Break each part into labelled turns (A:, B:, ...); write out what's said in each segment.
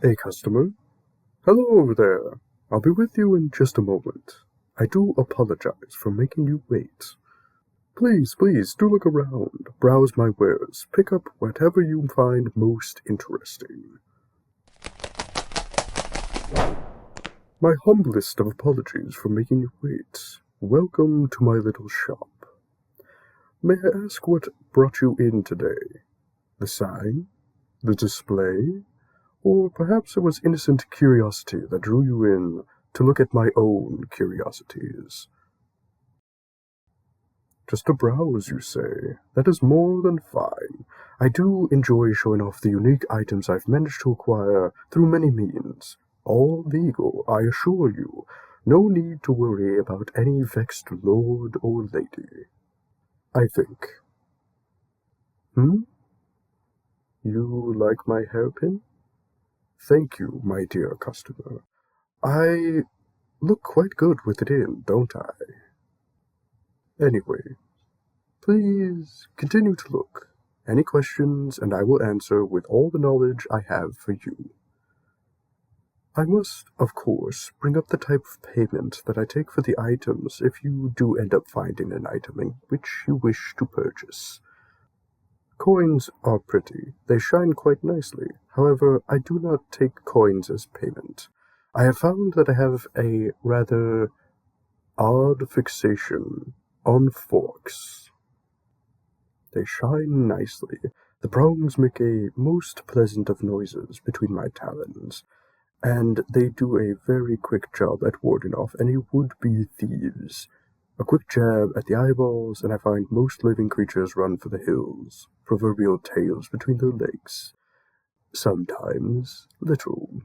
A: A customer? Hello over there. I'll be with you in just a moment. I do apologize for making you wait. Please do look around, browse my wares, pick up whatever you find most interesting. My humblest of apologies for making you wait. Welcome to my little shop. May I ask what brought you in today? The sign? The display? Or perhaps it was innocent curiosity that drew you in to look at my own curiosities. Just to browse, you say? That is more than fine. I do enjoy showing off the unique items I've managed to acquire through many means. All legal, I assure you. No need to worry about any vexed lord or lady. I think. You like my hairpin? Thank you, my dear customer. I look quite good with it in, don't I? Anyway, please continue to look. Any questions, and I will answer with all the knowledge I have for you. I must, of course, bring up the type of payment that I take for the items if you do end up finding an item in which you wish to purchase. Coins are pretty. They shine quite nicely. However, I do not take coins as payment. I have found that I have a rather odd fixation on forks. They shine nicely. The prongs make a most pleasant of noises between my talons, and they do a very quick job at warding off any would-be thieves. A quick jab at the eyeballs, and I find most living creatures run for the hills, proverbial tails between their legs. Sometimes literal.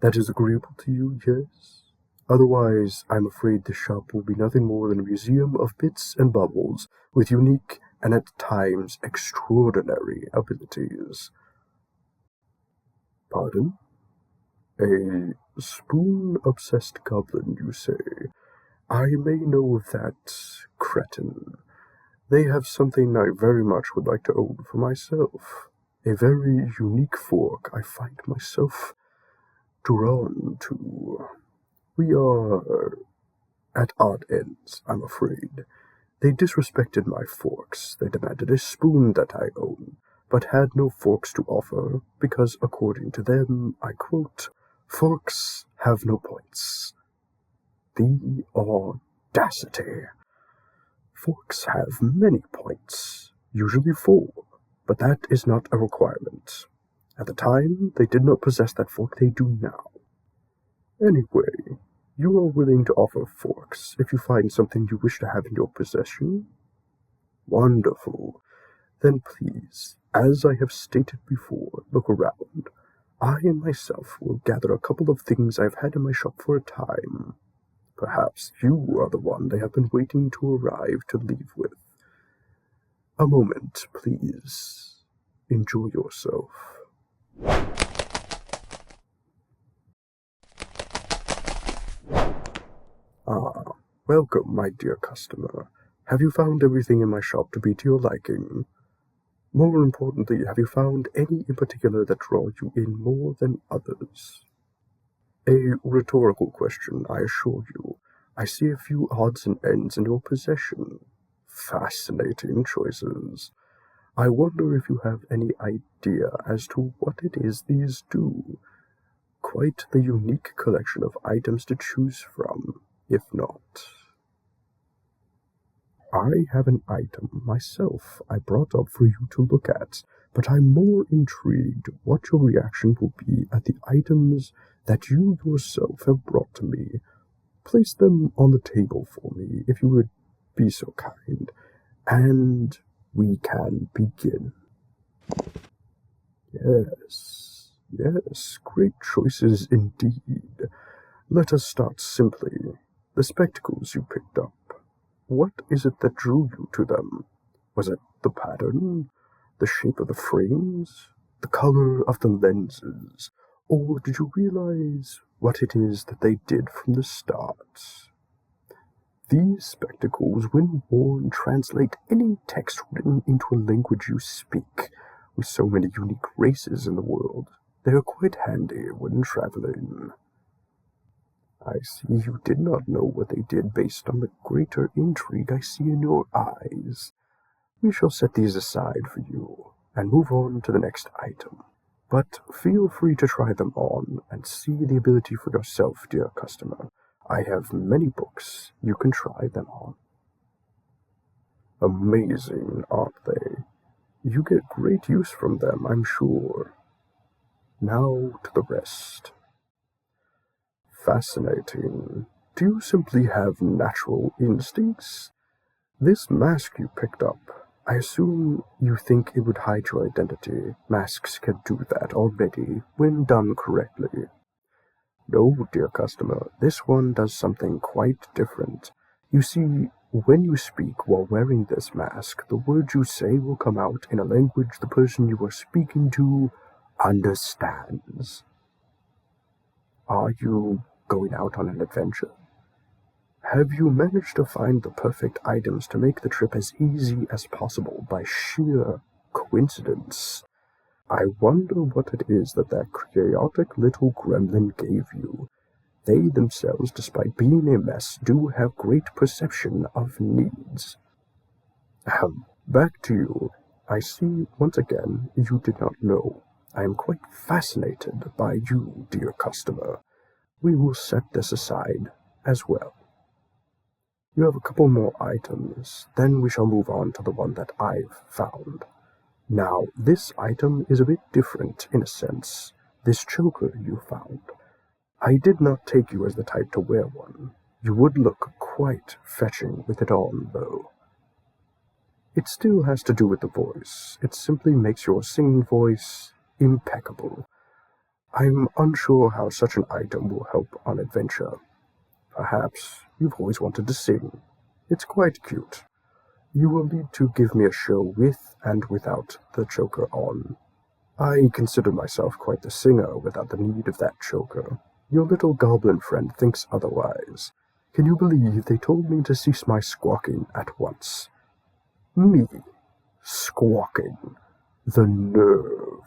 A: That is agreeable to you, yes? Otherwise, I'm afraid the shop will be nothing more than a museum of bits and bubbles with unique and at times extraordinary abilities. Pardon? A spoon-obsessed goblin, you say? I may know of that cretin. They have something I very much would like to own for myself. A very unique fork I find myself drawn to. We are at odd ends, I'm afraid. They disrespected my forks. They demanded a spoon that I own, but had no forks to offer because, according to them, I quote, "Forks have no points." The audacity. Forks have many points, usually 4, but that is not a requirement. At the time, they did not possess that fork they do now. Anyway, you are willing to offer forks if you find something you wish to have in your possession? Wonderful. Then please, as I have stated before, look around. I myself will gather a couple of things I've had in my shop for a time. Perhaps you are the one they have been waiting to arrive to leave with. A moment, please. Enjoy yourself. Ah, welcome, my dear customer. Have you found everything in my shop to be to your liking? More importantly, have you found any in particular that draw you in more than others? A rhetorical question, I assure you. I see a few odds and ends in your possession. Fascinating choices. I wonder if you have any idea as to what it is these do. Quite the unique collection of items to choose from, if not. I have an item myself I brought up for you to look at, but I'm more intrigued what your reaction will be at the items that you yourself have brought to me. Place them on the table for me, if you would be so kind, and we can begin. Yes, great choices indeed. Let us start simply. The spectacles you picked up. What is it that drew you to them? Was it the pattern, the shape of the frames, the color of the lenses, or did you realize what it is that they did from the start? These spectacles, when worn, translate any text written into a language you speak, with so many unique races in the world. They're quite handy when traveling. I see you did not know what they did based on the greater intrigue I see in your eyes. We shall set these aside for you, and move on to the next item. But feel free to try them on, and see the ability for yourself, dear customer. I have many books you can try them on. Amazing, aren't they? You get great use from them, I'm sure. Now to the rest. Fascinating. Do you simply have natural instincts? This mask you picked up, I assume you think it would hide your identity. Masks can do that already, when done correctly. No, dear customer, this one does something quite different. You see, when you speak while wearing this mask, the words you say will come out in a language the person you are speaking to understands. Are you going out on an adventure? Have you managed to find the perfect items to make the trip as easy as possible by sheer coincidence? I wonder what it is that chaotic little gremlin gave you. They themselves, despite being a mess, do have great perception of needs. Back to you. I see, once again, you did not know. I am quite fascinated by you, dear customer. We will set this aside as well. You have a couple more items, then we shall move on to the one that I've found. Now, this item is a bit different in a sense. This choker you found. I did not take you as the type to wear one. You would look quite fetching with it on, though. It still has to do with the voice. It simply makes your singing voice impeccable. I'm unsure how such an item will help on adventure. Perhaps you've always wanted to sing. It's quite cute. You will need to give me a show with and without the choker on. I consider myself quite the singer without the need of that choker. Your little goblin friend thinks otherwise. Can you believe they told me to cease my squawking at once? Me, squawking. The nerve.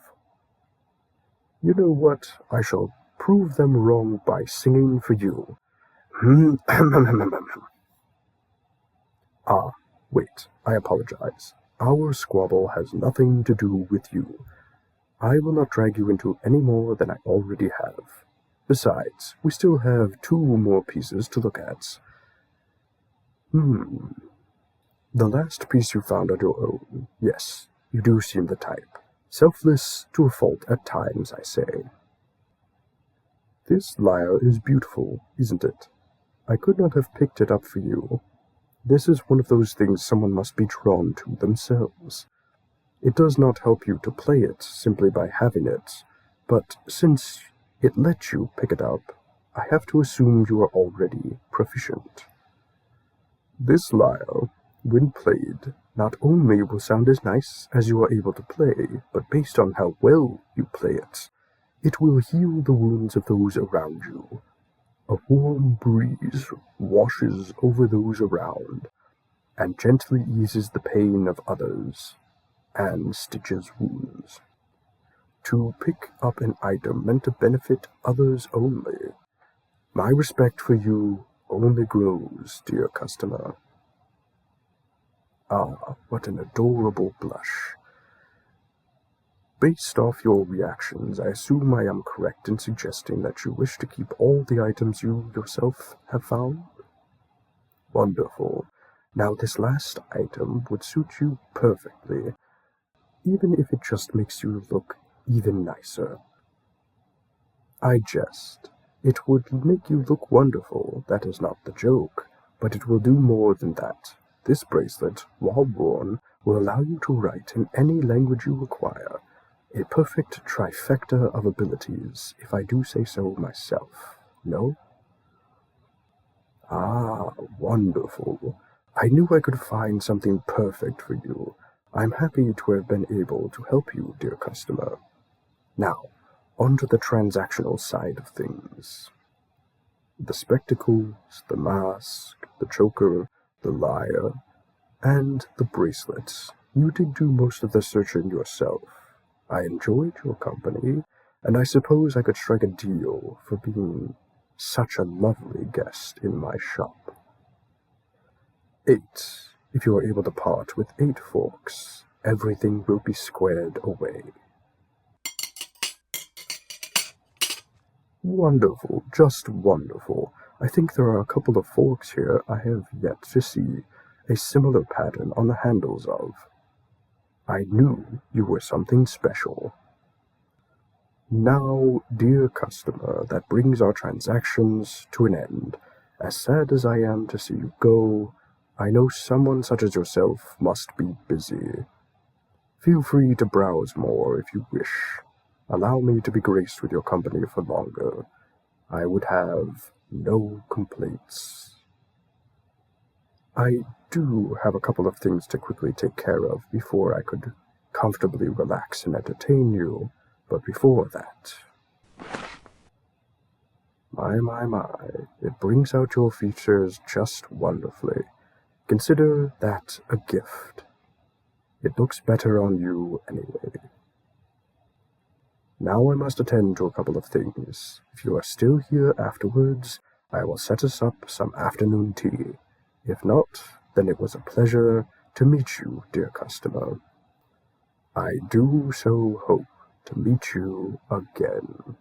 A: You know what? I shall prove them wrong by singing for you. Ah, wait, I apologize. Our squabble has nothing to do with you. I will not drag you into any more than I already have. Besides, we still have 2 more pieces to look at. The last piece you found on your own. Yes, you do seem the type. Selfless to a fault at times, I say. This lyre is beautiful, isn't it? I could not have picked it up for you. This is one of those things someone must be drawn to themselves. It does not help you to play it simply by having it, but since it lets you pick it up, I have to assume you are already proficient. This lyre, when played, not only will sound as nice as you are able to play, but based on how well you play it, it will heal the wounds of those around you. A warm breeze washes over those around, and gently eases the pain of others, and stitches wounds. To pick up an item meant to benefit others only. My respect for you only grows, dear customer. Ah, what an adorable blush. Based off your reactions, I assume I am correct in suggesting that you wish to keep all the items you yourself have found? Wonderful. Now this last item would suit you perfectly, even if it just makes you look even nicer. I jest. It would make you look wonderful, that is not the joke, but it will do more than that. This bracelet, while worn, will allow you to write in any language you require. A perfect trifecta of abilities, if I do say so myself. No? Ah, wonderful. I knew I could find something perfect for you. I'm happy to have been able to help you, dear customer. Now, on to the transactional side of things. The spectacles, the mask, the choker, the lyre, and the bracelets. You did do most of the searching yourself. I enjoyed your company, and I suppose I could strike a deal for being such a lovely guest in my shop. 8. If you are able to part with 8 forks, everything will be squared away. Wonderful, just wonderful. I think there are a couple of forks here I have yet to see a similar pattern on the handles of. I knew you were something special. Now, dear customer, that brings our transactions to an end. As sad as I am to see you go, I know someone such as yourself must be busy. Feel free to browse more if you wish. Allow me to be graced with your company for longer. I would have no complaints. I do have a couple of things to quickly take care of before I could comfortably relax and entertain you, but before that... My, it brings out your features just wonderfully. Consider that a gift. It looks better on you anyway. Now I must attend to a couple of things. If you are still here afterwards, I will set us up some afternoon tea. If not, then it was a pleasure to meet you, dear customer. I do so hope to meet you again.